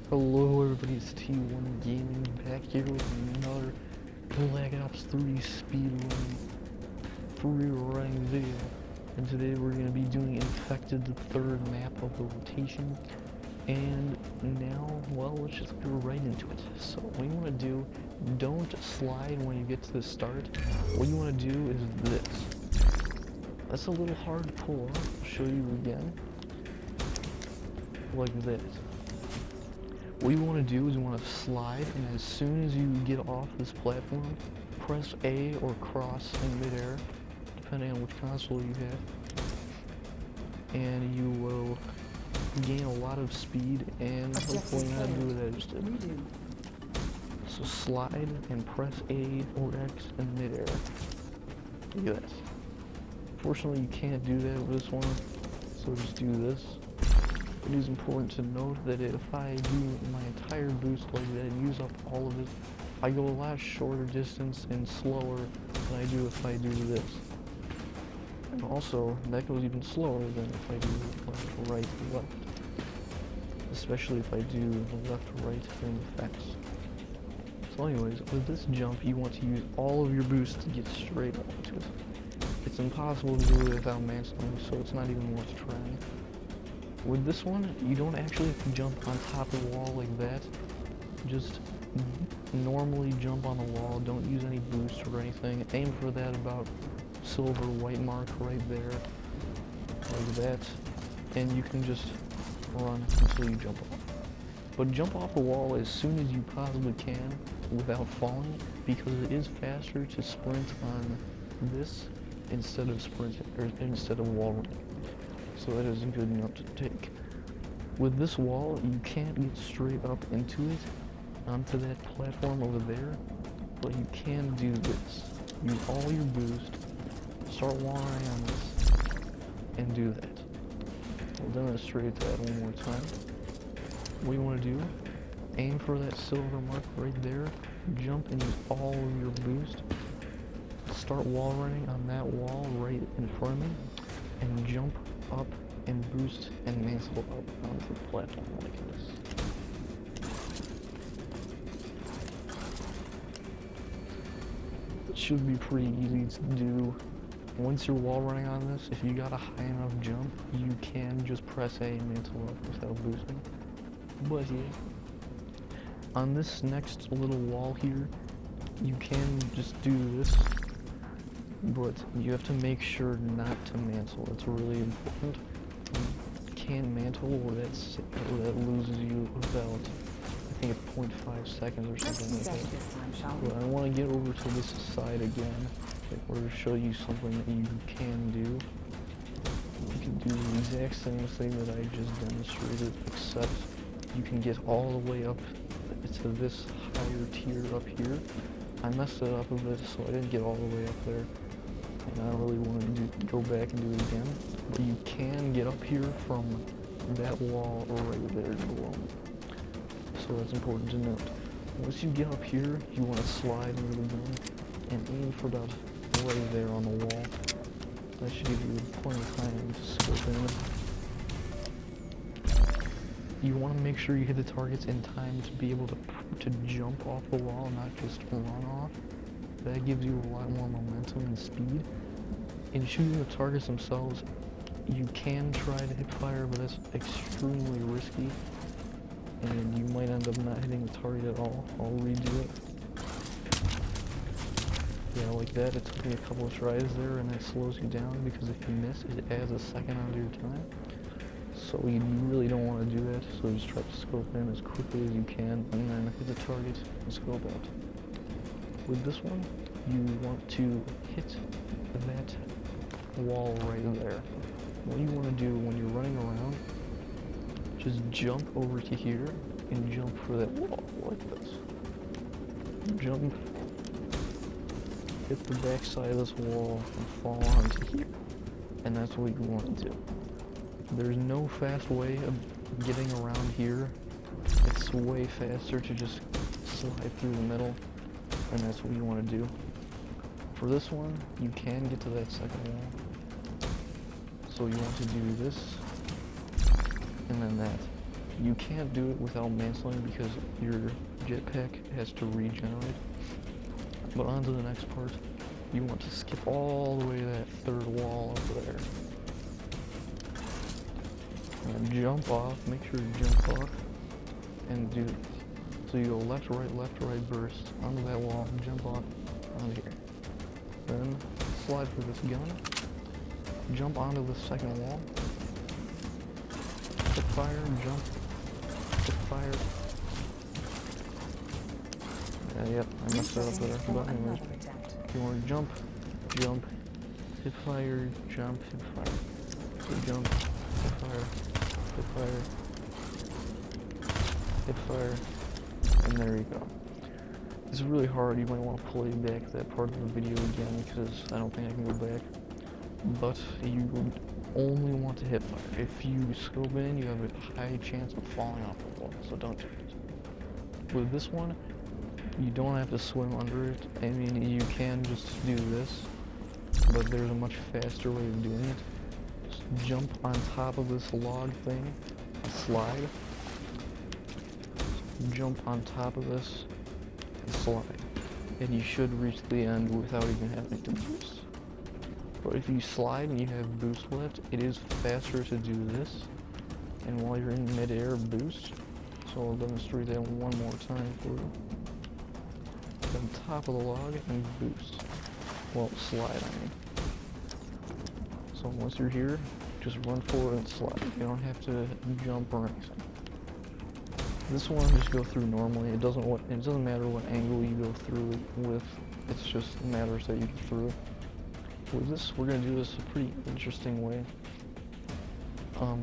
Hello everybody, it's T1 Gaming back here with another Black Ops 3 speedrun Freerun video. And today we're going to be doing Infected, the third map of the rotation. And now, well, let's just go right into it. So what you want to do, don't slide when you get to the start. What you want to do is this. That's a little hard to pull off. I'll show you again. Like this. What you want to do is you want to slide, and as soon as you get off this platform, press A or cross in midair, depending on which console you have, and you will gain a lot of speed and hopefully not do what I just did. So slide and press A or X in midair. Look at that. Fortunately, you can't do that with this one, so just do this. It is important to note that if I do my entire boost like that, use up all of it, I go a lot shorter distance and slower than I do if I do this. And also, that goes even slower than if I do left, right, left. Especially if I do the left, right thing effects. So anyways, with this jump, you want to use all of your boost to get straight onto it. It's impossible to do it without mastering, so it's not even worth trying. With this one, you don't actually have to jump on top of the wall like that. Just normally jump on the wall. Don't use any boost or anything. Aim for that about silver white mark right there. Like that. And you can just run until you jump off. But jump off the wall as soon as you possibly can without falling, because it is faster to sprint on this instead of sprinting, or instead of wall running. So that is a good note to take. With this wall, you can't get straight up into it, onto that platform over there, but you can do this. Use all your boost, start wall running on this, and do that. We'll demonstrate that one more time. What you want to do, aim for that silver mark right there, jump and use all of your boost, start wall running on that wall right in front of me, and jump up and boost and mantle up onto the platform like this. It should be pretty easy to do. Once you're wall running on this, if you got a high enough jump, you can just press A and mantle up without boosting. But yeah, on this next little wall here, you can just do this. But you have to make sure not to mantle. It's really important. You can't mantle or that loses you about, I think it's 0.5 seconds or something like that. But I want to get over to this side again, or to show you something that you can do. You can do the exact same thing that I just demonstrated, except you can get all the way up to this higher tier up here. I messed it up a bit, so I didn't get all the way up there. And I don't really want to go back and do it again. But you can get up here from that wall right there below. So that's important to note. Once you get up here, you want to slide into the gun and aim for about right there on the wall. That should give you plenty of time to scope in. You want to make sure you hit the targets in time to be able to jump off the wall, not just run off. That gives you a lot more momentum and speed. In shooting the targets themselves, you can try to hip fire, but that's extremely risky. And you might end up not hitting the target at all. I'll redo it. Yeah, like that. It took me a couple of tries there, and that slows you down, because if you miss, it adds a second onto your time. So you really don't want to do that, so just try to scope in as quickly as you can, and then hit the target and scope out. With this one, you want to hit that wall right there. What you want to do when you're running around, just jump over to here and jump for that wall like this. Jump, hit the back side of this wall and fall onto here. And that's what you want to do. There's no fast way of getting around here. It's way faster to just slide through the middle. And that's what you want to do. For this one, you can get to that second wall. So you want to do this, and then that. You can't do it without mantling because your jetpack has to regenerate. But on to the next part. You want to skip all the way to that third wall over there. And jump off, make sure you jump off, and do this. So you go left, right, burst, onto that wall, jump off, onto here. Then slide for this gun, jump onto the second wall, hit fire, jump, hit fire. Yep, I messed that up there. But anyways, if you want to jump, hit fire, jump, hit fire. So jump, hit fire, hit fire, hit fire, and there you go. It's really hard. You might want to play back that part of the video again because I don't think I can go back. But you would only want to hit fire. If you scope in, you have a high chance of falling off the wall, so don't do it. With this one, you don't have to swim under it. I mean, you can just do this, but there's a much faster way of doing it. Just jump on top of this log thing, slide. Jump on top of this, and slide. And you should reach the end without even having to boost. But if you slide and you have boost left, it is faster to do this. And while you're in midair, boost. So I'll demonstrate that one more time for you. On top of the log and boost. Well, slide, I mean. So once you're here, just run forward and slide. You don't have to jump or anything. This one, just go through normally. It doesn't matter what angle you go through it with. It just matters that you get through it. With this, we're gonna do this a pretty interesting way.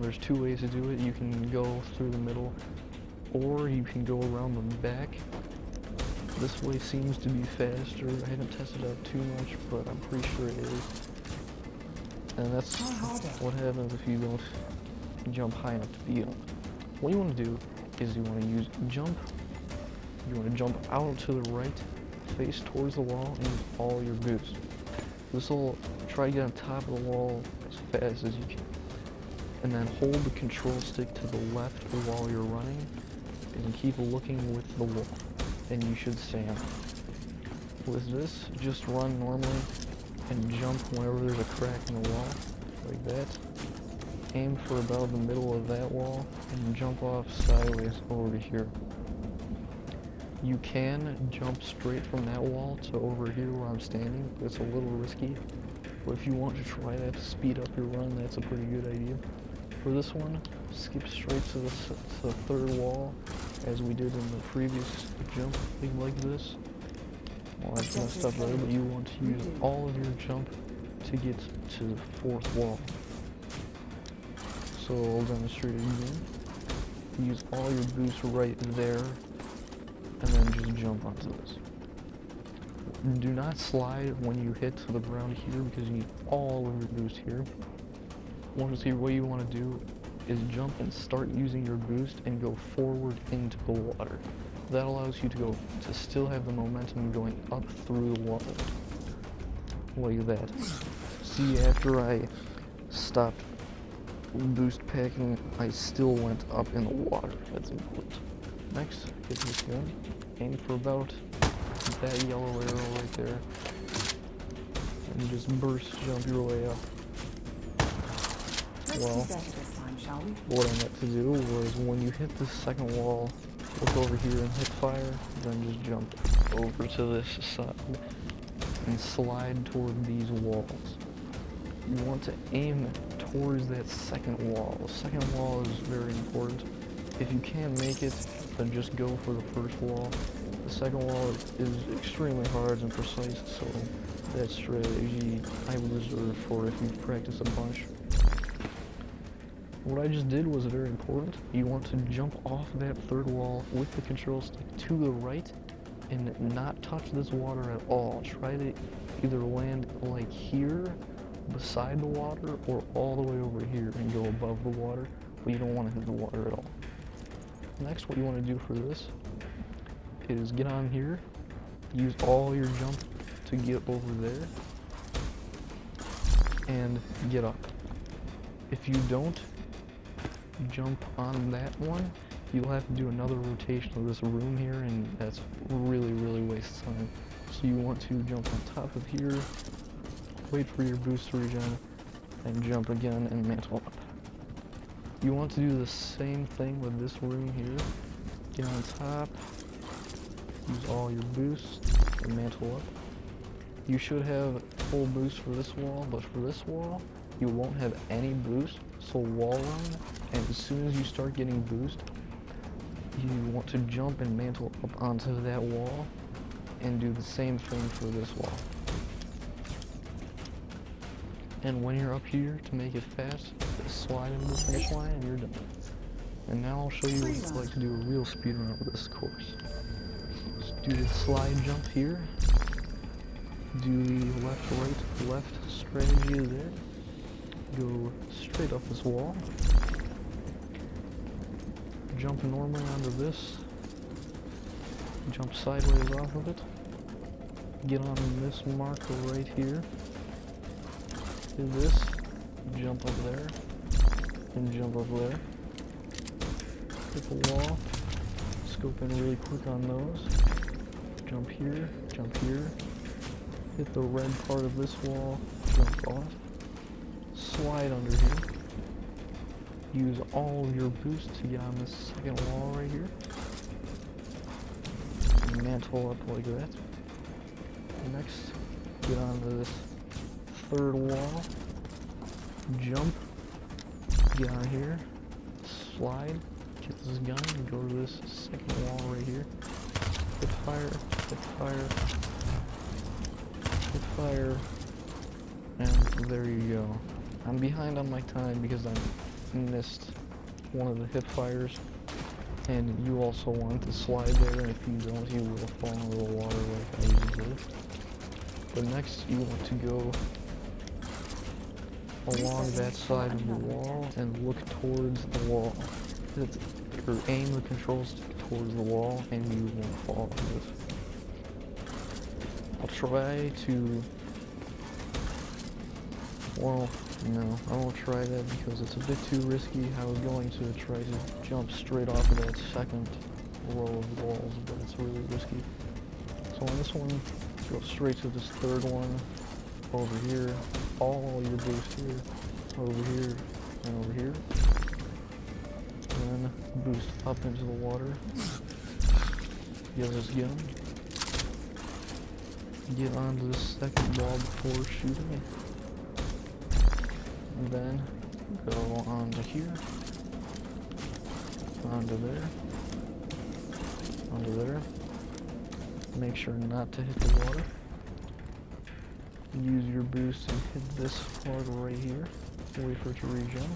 There's two ways to do it. You can go through the middle, or you can go around the back. This way seems to be faster. I haven't tested out too much, but I'm pretty sure it is. And that's what happens if you don't jump high enough to beat them. What you want to do is you want to use jump. You want to jump out to the right, face towards the wall, and use all your boost. This will try to get on top of the wall as fast as you can. And then hold the control stick to the left while you're running, and keep looking with the wall. And you should stay on. With this, just run normally and jump whenever there's a crack in the wall, like that. Aim for about the middle of that wall and jump off sideways over to here. You can jump straight from that wall to over here where I'm standing, but it's a little risky. But if you want to try that to speed up your run, that's a pretty good idea. For this one, skip straight to the third wall, as we did in the previous jump thing like this. Well, that's messed up there, but you want to use all of your jump to get to the fourth wall. So I'll demonstrate it again. Use all your boost right there, and then just jump onto this. Do not slide when you hit to the ground here because you need all of your boost here. What you want to do is jump and start using your boost and go forward into the water. That allows you to still have the momentum going up through the water. Like that. See, after I stopped boost packing, I still went up in the water. That's important. Next, hit this gun. Aim for about that yellow arrow right there. And just burst jump your way up. Well, what I meant to do was when you hit the second wall, look over here and hit fire, then just jump over to this side and slide toward these walls. You want to aim towards that second wall. The second wall is very important. If you can't make it, then just go for the first wall. The second wall is extremely hard and precise, so that strategy I would reserve for if you practice a bunch. What I just did was very important. You want to jump off that third wall with the control stick to the right and not touch this water at all. Try to either land like here beside the water or all the way over here and go above the water, but you don't want to hit the water at all. Next, what you want to do for this is get on here, use all your jump to get over there, and get up. If you don't jump on that one, you'll have to do another rotation of this room here, and that's really wastes time. So you want to jump on top of here, wait for your boost to regen, and jump again and mantle up. You want to do the same thing with this room here. Get on top, use all your boosts, and mantle up. You should have full boost for this wall, but for this wall, you won't have any boost, so wall run, and as soon as you start getting boost, you want to jump and mantle up onto that wall, and do the same thing for this wall. And when you're up here, to make it fast, just slide into the finish line and you're done. And now I'll show you what it's like to do a real speedrun of this course. Just do the slide jump here. Do the left strategy there. Go straight up this wall. Jump normally onto this. Jump sideways off of it. Get on this marker right here. Do this. Jump up there. And jump up there. Hit the wall. Scope in really quick on those. Jump here. Jump here. Hit the red part of this wall. Jump off. Slide under here. Use all of your boost to get on this second wall right here. And mantle up like that. Next, get onto this third wall. Jump. Get on here. Slide. Get this gun and go to this second wall right here. Hit fire. Hit fire. Hit fire. And there you go. I'm behind on my time because I missed one of the hip fires, and you also want to slide there, and if you don't, you will fall into the water like I just did. But next, you want to go along that side of the wall and look towards the wall. Or aim the control stick towards the wall, and you won't fall into this. I'll try to... Well, no, I won't try that because it's a bit too risky. I was going to try to jump straight off of that second row of walls, but it's really risky. So on this one, go straight to this third one, over here, all your boost here, over here, and over here. Then boost up into the water. Get this gun. Get onto the second wall before shooting. And then go onto here, onto there, onto there. Make sure not to hit the water. Use your boost and hit this part right here. Wait for it to regen.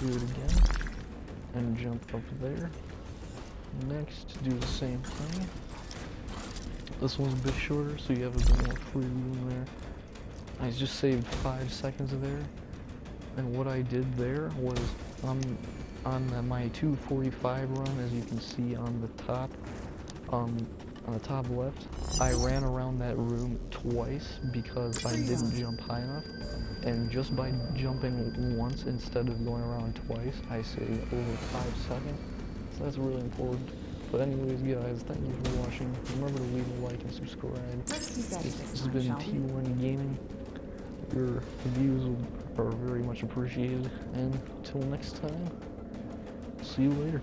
Do it again. And jump up there. Next, do the same thing. This one's a bit shorter, so you have a bit more free room there. I just saved 5 seconds there. And what I did there was, on my 2:45 run, as you can see on the top left, I ran around that room twice because I didn't jump high enough. And just by jumping once instead of going around twice, I saved over 5 seconds. So that's really important. But anyways, guys, thank you for watching. Remember to leave a like and subscribe. This has been T1 Gaming. Your views are very much appreciated. And until next time, see you later.